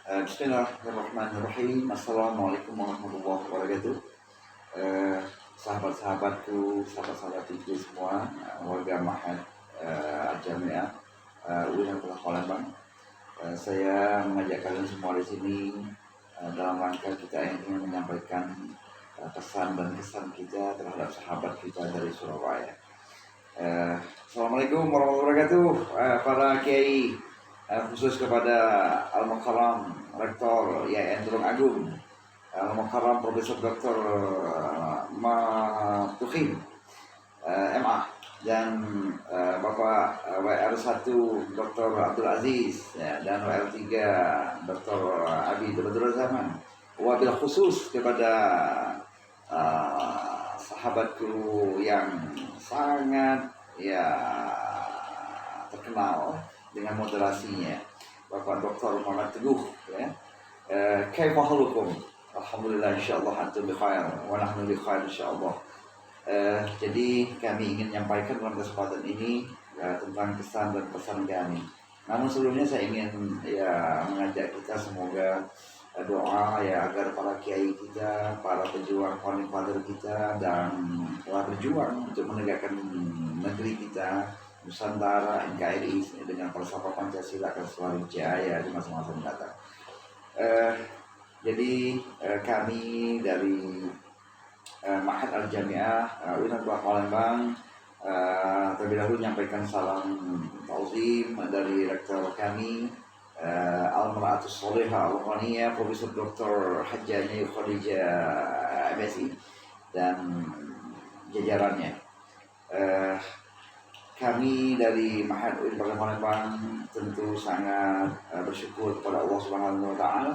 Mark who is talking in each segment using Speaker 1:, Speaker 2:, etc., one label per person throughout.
Speaker 1: Bismillahirrahmanirrahim. Assalamualaikum warahmatullahi wabarakatuh. Eh, Sahabat-sahabatku, sahabat-sahabatku semua, warga Ma'had Al-Jami'ah UIN Palembang. Saya mengajak kalian semua di sini dalam rangka kita ingin menyampaikan pesan dan kesan kita terhadap sahabat kita dari Surabaya. Assalamualaikum warahmatullahi wabarakatuh. Para kiai, khusus kepada Al-Mukarram Rektor YN Tulung Agung, Al-Mukarram Profesor Dr. Matuhin MA, dan Bapak WR1 Dr. Abdul Aziz, dan WR3 Dr. Abi Abdul Zaman. Wabil khusus kepada sahabatku yang sangat terkenal dengan moderasinya, Bapak Dr. Muhammad Teguh, ya. Kaifa halukum? Alhamdulillah, insyaallah antum bi khair wa nahnu bi khair insyaallah. Jadi kami ingin menyampaikan dalam kesempatan ini tentang kesan dan pesan kami. Namun sebelumnya saya ingin mengajak kita semoga doa agar para kiai kita, para pejuang founding father kita, dan telah berjuang untuk menegakkan negeri kita Nusantara NKRI dengan falsafah Pancasila akan selalu jaya di masa-masa mendatang. Jadi kami dari Ma'had Al-Jami'ah UIN Palembang terlebih dahulu menyampaikan salam tauzim dari rektor kami Al-Mar'atus Sholihah Al-Ghaniyah Profesor Dr. Hajjani Khadijah MSI dan jajarannya. Kami dari Ma'had UIN Palembang tentu sangat bersyukur kepada Allah Subhanahu wa taala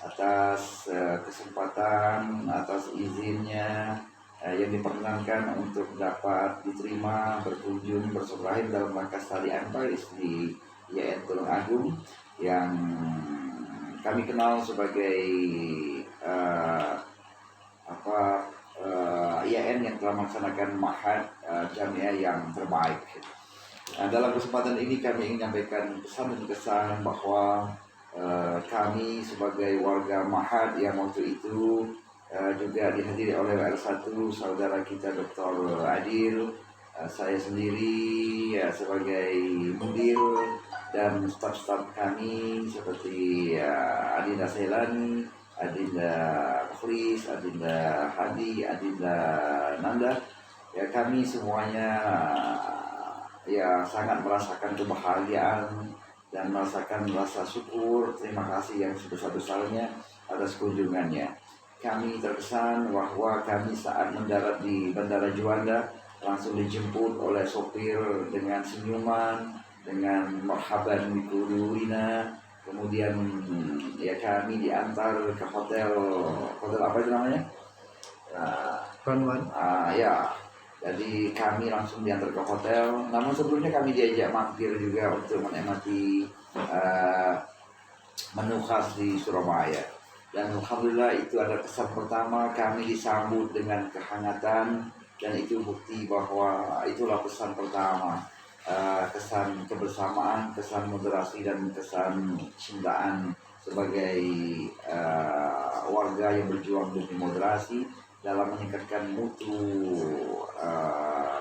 Speaker 1: atas kesempatan, atas izinnya yang diperkenankan untuk dapat diterima berkunjung bersilaturahim dalam rangka Study Empires di YN Tulung Agung yang kami kenal sebagai YN yang telah melaksanakan Ma'had Jami'ah yang terbaik. Nah, dalam kesempatan ini kami ingin menyampaikan pesan dan kesan bahwa kami sebagai warga Ma'had yang waktu itu juga dihadiri oleh WR1 saudara kita Dr. Adil, saya sendiri sebagai mudir, dan staf-staf kami seperti Adinda Selani, Adinda Mukhlis, Adinda Hadi, Adinda Nanda. Kami semuanya sangat merasakan kebahagiaan dan merasakan rasa syukur, terima kasih yang sebesar-besarnya atas kunjungannya. Kami terkesan bahwa kami saat mendarat di Bandara Juanda langsung dijemput oleh sopir dengan senyuman, dengan marhaban bikulurina. Kemudian kami diantar ke hotel apa itu namanya? Jadi kami langsung diantar ke hotel. Namun sebelumnya kami diajak mampir juga untuk menikmati menu khas di Surabaya. Dan alhamdulillah itu adalah kesan pertama, kami disambut dengan kehangatan, dan itu bukti bahwa itulah pesan pertama, kesan kebersamaan, kesan moderasi, dan kesan cintaan sebagai warga yang berjuang demi moderasi dalam meningkatkan mutu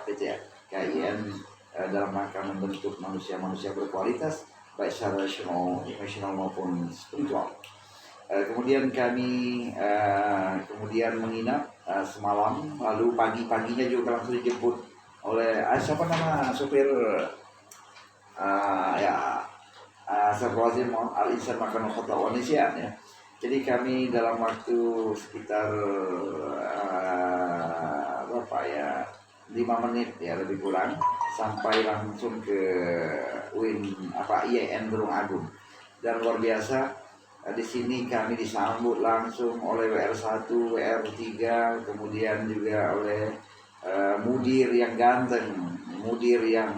Speaker 1: PT KIN dalam rangka membentuk manusia-manusia berkualitas baik secara rasional, emosional maupun spiritual. Kemudian kami menginap semalam, lalu pagi-paginya juga langsung dijemput oleh siapa nama supir Sarwazim Al-Insan Makan Kota Wanisian, ya. Jadi kami dalam waktu sekitar 5 menit lebih kurang sampai langsung ke YN Tulung Agung. Dan luar biasa, di sini kami disambut langsung oleh WR1, WR3, kemudian juga oleh mudir yang ganteng, mudir yang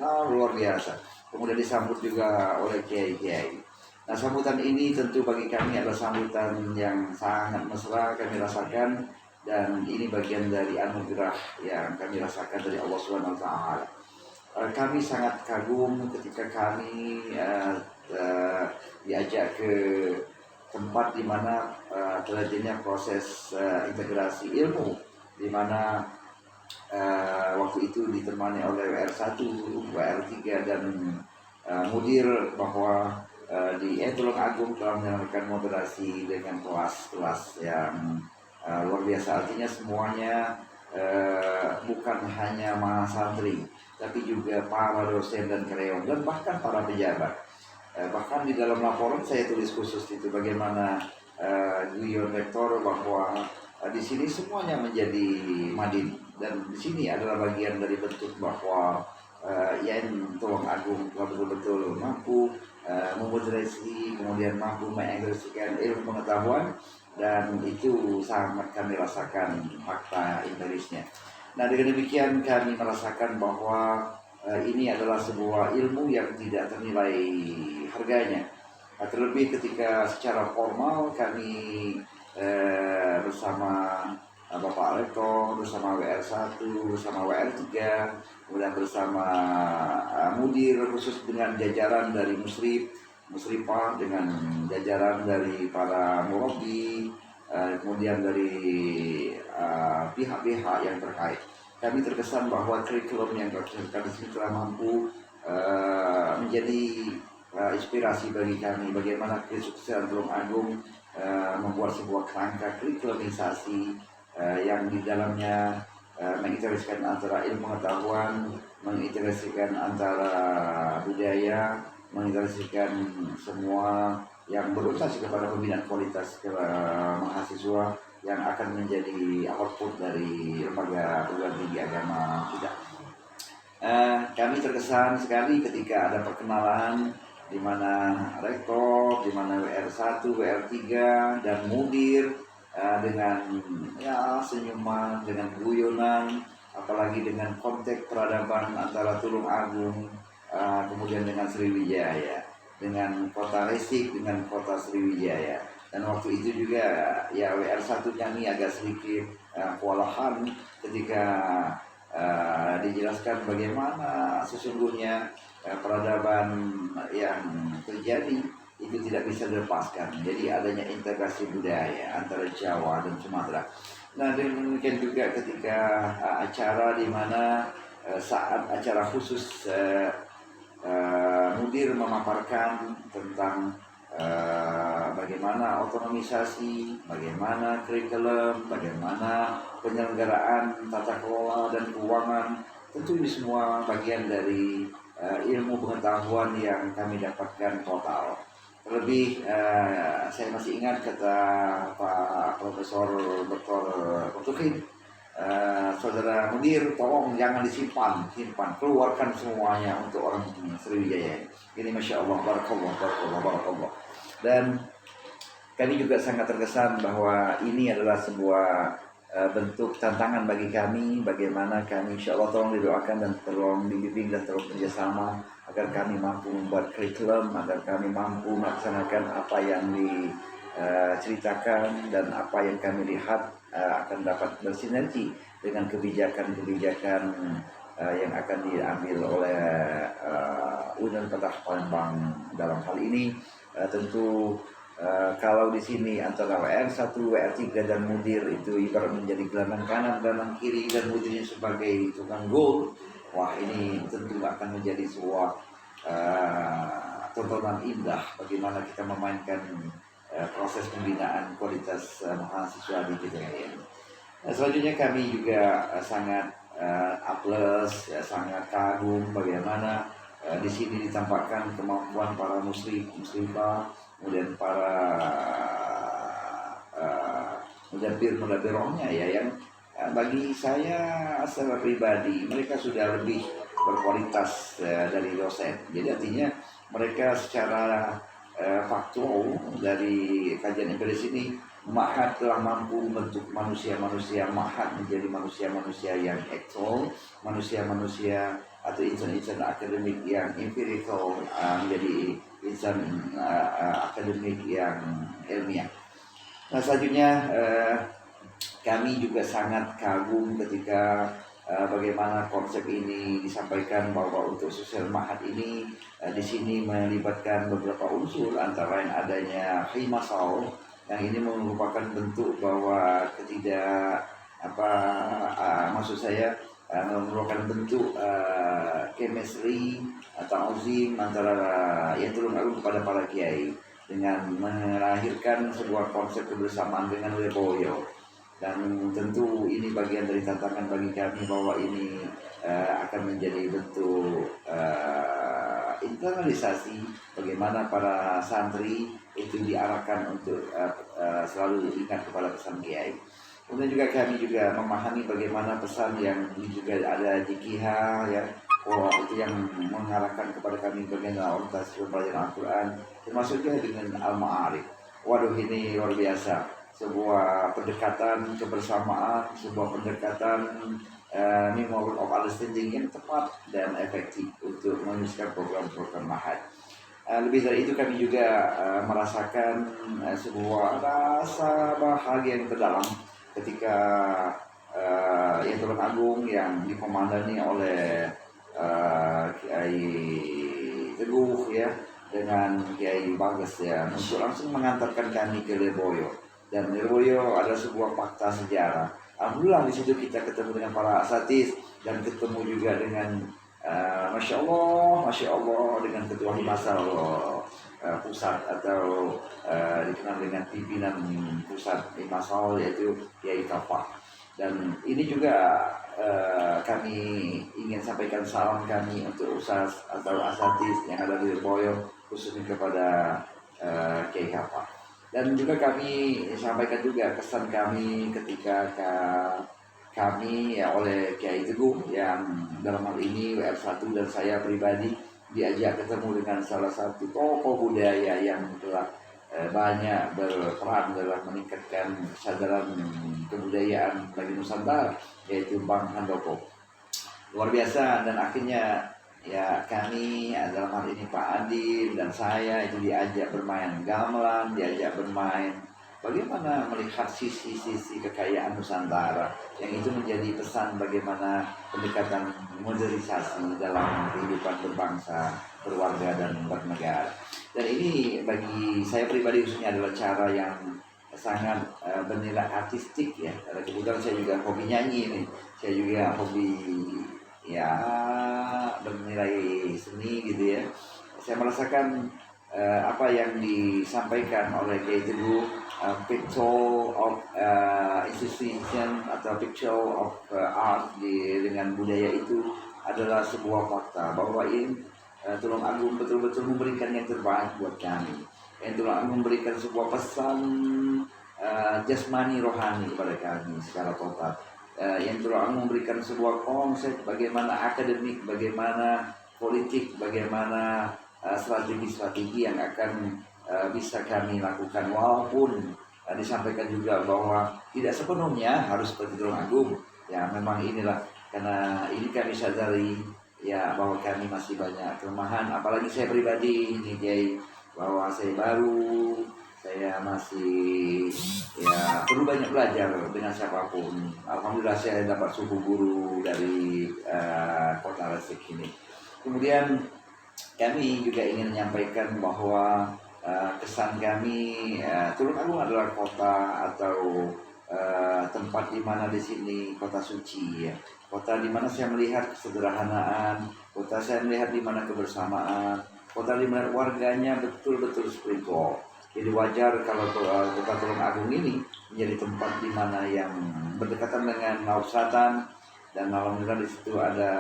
Speaker 1: luar biasa. Kemudian disambut juga oleh kiai-kiai. Nah, sambutan ini tentu bagi kami adalah sambutan yang sangat mesra kami rasakan, dan ini bagian dari anugerah yang kami rasakan dari Allah Subhanahu wa taala. Kami sangat kagum ketika kami diajak ke tempat di mana terjadinya proses integrasi ilmu, di mana waktu itu ditemani oleh WR1, WR3 dan mudir, bahwa di Tulung Agung telah menjalankan moderasi dengan kelas-kelas yang luar biasa. Artinya semuanya bukan hanya santri, tapi juga para dosen dan karyawan dan bahkan para pejabat. Bahkan di dalam laporan saya tulis khusus itu bagaimana guyon rektor bahwa di sini semuanya menjadi madin, dan di sini adalah bagian dari bentuk bahwa IAIN Tulung Agung telah betul-betul mampu memoderasi, kemudian mampu mengintegrasikan ilmu pengetahuan, dan itu sangat kami rasakan fakta empirisnya. Nah, dengan demikian kami merasakan bahwa ini adalah sebuah ilmu yang tidak ternilai harganya. Terlebih ketika secara formal kami bersama Bapak Rektor, bersama WR1, bersama WR3, kemudian bersama mudir khusus dengan jajaran dari Musrifah, dengan jajaran dari para murabi, kemudian dari pihak-pihak yang terkait. Kami terkesan bahwa kurikulum yang dilaksanakan di sini telah mampu menjadi inspirasi bagi kami bagaimana kesuksesan Tulung Agung membuat sebuah kerangka kurikulumisasi yang di dalamnya mengintegrasikan antara ilmu pengetahuan, mengintegrasikan antara budaya, mengintegrasikan semua yang berorientasi kepada pembinaan kualitas mahasiswa yang akan menjadi output dari lembaga perguruan tinggi agama kita. Kami terkesan sekali ketika ada perkenalan di mana rektor, di mana WR1, WR3 dan mudir dengan senyuman, dengan guyonan, apalagi dengan konteks peradaban antara Tulung Agung, kemudian dengan Sriwijaya, dengan kota Resik, dengan kota Sriwijaya. Dan waktu itu juga ya WR1 kami agak sedikit kewalahan ketika dijelaskan bagaimana sesungguhnya peradaban yang terjadi itu tidak bisa dilepaskan. Jadi adanya integrasi budaya antara Jawa dan Sumatera. Nah, demikian juga ketika acara di mana saat acara khusus mudir memaparkan tentang bagaimana otonomisasi, bagaimana kurikulum, bagaimana penyelenggaraan tata kelola dan keuangan. Tentu ini semua bagian dari ilmu pengetahuan yang kami dapatkan total. Terlebih saya masih ingat kata Pak Profesor Dr. Kutukin, saudara mudir, tolong jangan simpan, keluarkan semuanya untuk orang Sriwijaya. Ini Masya Allah, barakallah. Dan kami juga sangat terkesan bahwa ini adalah sebuah bentuk tantangan bagi kami, bagaimana kami insya Allah tolong didoakan dan tolong dibimbing dan tolong kerjasama agar kami mampu membuat kurikulum, agar kami mampu melaksanakan apa yang diceritakan dan apa yang kami lihat akan dapat bersinergi dengan kebijakan-kebijakan yang akan diambil oleh Universitas Palembang dalam hal ini. Tentu kalau di sini antara WR1, WR3 dan mudir itu ibarat menjadi gelandang kanan, gelandang kiri, dan mudirnya sebagai tukang gol. Wah, ini tentu akan menjadi sebuah tontonan indah bagaimana kita memainkan proses pembinaan kualitas mahasiswa di PTN. Selanjutnya kami juga sangat aples, sangat kagum bagaimana di sini ditampakkan kemampuan para muslimah, kemudian para mudabbir-mudabbirohnya ya, yang bagi saya secara pribadi mereka sudah lebih berkualitas dari dosen. Jadi artinya mereka secara faktual dari kajian empiris ini, Ma'had telah mampu membentuk manusia-manusia Ma'had menjadi manusia-manusia yang actual, manusia-manusia atau insan-insan akademik yang empirical, menjadi insan akademik yang ilmiah. Nah, selanjutnya kami juga sangat kagum ketika bagaimana konsep ini disampaikan bahwa untuk sosial ma'had ini di sini melibatkan beberapa unsur, antara lain adanya himasau, yang ini merupakan bentuk bahwa maksud saya merupakan bentuk chemistry atau azim antara yang Tulung Agung kepada para kiai dengan melahirkan sebuah konsep kebersamaan dengan Leboyo. Dan tentu ini bagian dari tantangan bagi kami bahwa ini akan menjadi bentuk internalisasi bagaimana para santri itu diarahkan untuk selalu ingat kepada pesan kiai. Kemudian juga kami juga memahami bagaimana pesan yang juga ada di KIHA ya, itu yang mengarahkan kepada kami bagaimana orientasi pembelajaran Al-Quran, termasuk juga dengan Al-Ma'arif. Waduh, ini luar biasa, sebuah pendekatan kebersamaan, sebuah pendekatan memorial of understanding yang tepat dan efektif untuk meneruskan program-program ma'had. Lebih dari itu kami juga merasakan sebuah rasa bahagia yang terdalam ketika yang Tulung Agung yang dikomandani oleh Kiai Teguh ya dengan Kiai Bagas ya untuk langsung mengantarkan kami ke Leboyo. Dan Leboyo adalah sebuah fakta sejarah. Alhamdulillah di situ kita ketemu dengan para asatidz dan ketemu juga dengan Masya Allah dengan ketua Himasal pusat atau dikenal dengan pimpinan pusat Himasal yaitu Kiai Kafah. Dan ini juga kami ingin sampaikan salam kami untuk ustaz atau asatidz yang ada di Leboyo, khususnya kepada Kiai Kafah. Dan juga kami sampaikan juga kesan kami ketika kami ya oleh Kiai Teguh yang dalam hal ini WR1 dan saya pribadi diajak ketemu dengan salah satu tokoh budaya yang telah banyak berperan dalam meningkatkan kesadaran kebudayaan bagi Nusantara, yaitu Bang Handoko. Luar biasa. Dan akhirnya ya kami dalam hal ini Pak Adil dan saya itu diajak bermain gamelan, diajak bermain bagaimana melihat sisi-sisi kekayaan Nusantara, yang itu menjadi pesan bagaimana pendekatan modernisasi dalam kehidupan berbangsa, berwarga dan bernegara. Dan ini bagi saya pribadi khususnya adalah cara yang sangat bernilai artistik ya. Karena kebetulan saya juga hobi nyanyi nih, saya juga hobi ya bernilai seni gitu ya. Saya merasakan apa yang disampaikan oleh Kiai Teguh, picture of institution atau picture of art dengan budaya itu adalah sebuah fakta bahwa ini Tulung Agung betul-betul memberikan yang terbaik buat kami. Yang Tulung Agung memberikan sebuah pesan jasmani rohani kepada kami secara total. Yang Tulung Agung memberikan sebuah konsep bagaimana akademik, bagaimana politik, bagaimana strategi-strategi yang akan bisa kami lakukan, walaupun disampaikan juga bahwa tidak sepenuhnya harus seperti Tulung Agung. Ya memang inilah, karena ini kami sadari ya bahwa kami masih banyak kelemahan, apalagi saya pribadi ini Kiai, bahwa saya baru, saya masih ya perlu banyak belajar dengan siapapun. Alhamdulillah saya dapat suhu guru dari kota Resik ini. Kemudian kami juga ingin menyampaikan bahwa kesan kami Tulung Agung adalah kota atau tempat di mana di sini kota suci ya. Kota di mana saya melihat kesederhanaan, kota saya melihat di mana kebersamaan, kota di mana warganya betul-betul spiritual. Jadi wajar kalau kota Tulung Agung ini menjadi tempat di mana yang berdekatan dengan Laut Selatan, dan alhamdulillah di situ ada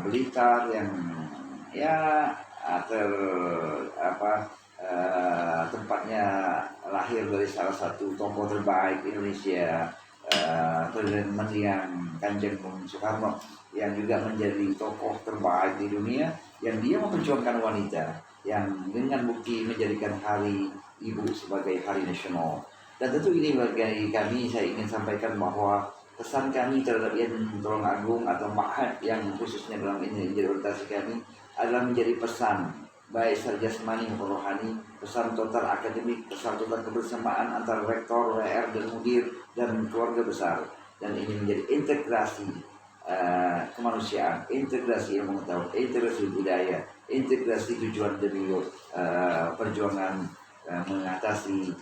Speaker 1: Blitar yang ya tempatnya lahir dari salah satu tokoh terbaik Indonesia, Presiden Mendiang Kanjeng Bung Soekarno, yang juga menjadi tokoh terbaik di dunia, yang dia memperjuangkan wanita, yang dengan bukti menjadikan Hari Ibu sebagai hari nasional. Dan tentu ini bagi kami, saya ingin sampaikan bahwa pesan kami terhadap yang Tulung Agung atau ma'had yang khususnya dalam ini menjadi orientasi kami adalah menjadi pesan baik secara jasmani maupun rohani, pesan total akademik, pesan total kebersamaan antara rektor, WR dan mudir dan keluarga besar. dan ini menjadi integrasi kemanusiaan, integrasi ilmu pengetahuan, integrasi budaya, integrasi tujuan demi perjuangan mengatasi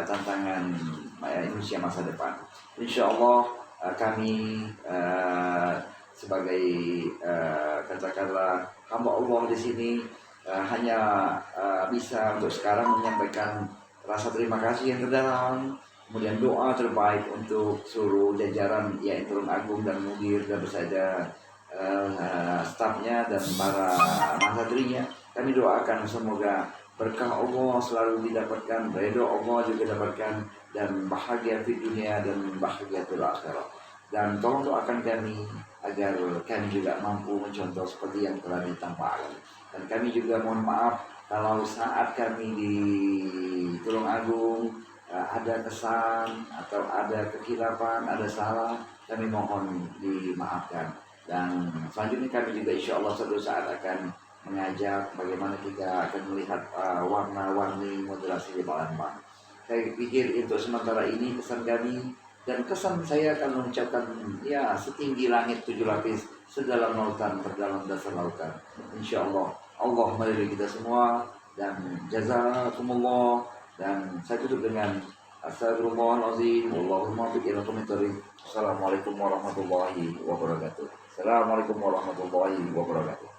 Speaker 1: tantangan Indonesia masa depan. Insya Allah kami sebagai katakanlah hamba Allah di sini hanya bisa untuk sekarang menyampaikan rasa terima kasih yang terdalam, kemudian doa terbaik untuk seluruh jajaran ya Tulung Agung dan Mudir dan bersama stafnya dan para mansatrinya. Kami doakan semoga berkah Allah selalu didapatkan, ridho Allah juga didapatkan, dan bahagia di dunia dan bahagia di akhirat. Dan tolong doakan kami agar kami juga mampu mencontoh seperti yang telah ditampakkan. Dan kami juga mohon maaf kalau saat kami di Tulung Agung ada kesan atau ada kekhilafan, ada salah, kami mohon dimaafkan. Dan selanjutnya kami juga insya Allah suatu saat akan mengajak bagaimana kita akan melihat warna-warni moderasi di Palembang. Saya pikir untuk sementara ini kesan kami dan kesan saya akan mengucapkan ya setinggi langit 7 lapis, sedalam lautan, terdalam dasar lautan. Insya Allah Allah meridai kita semua, dan jazakumullah. Dan saya tutup dengan astagfirullahaladzim, Allahumma bi'ila komentari. Assalamualaikum warahmatullahi wabarakatuh. Assalamualaikum warahmatullahi wabarakatuh.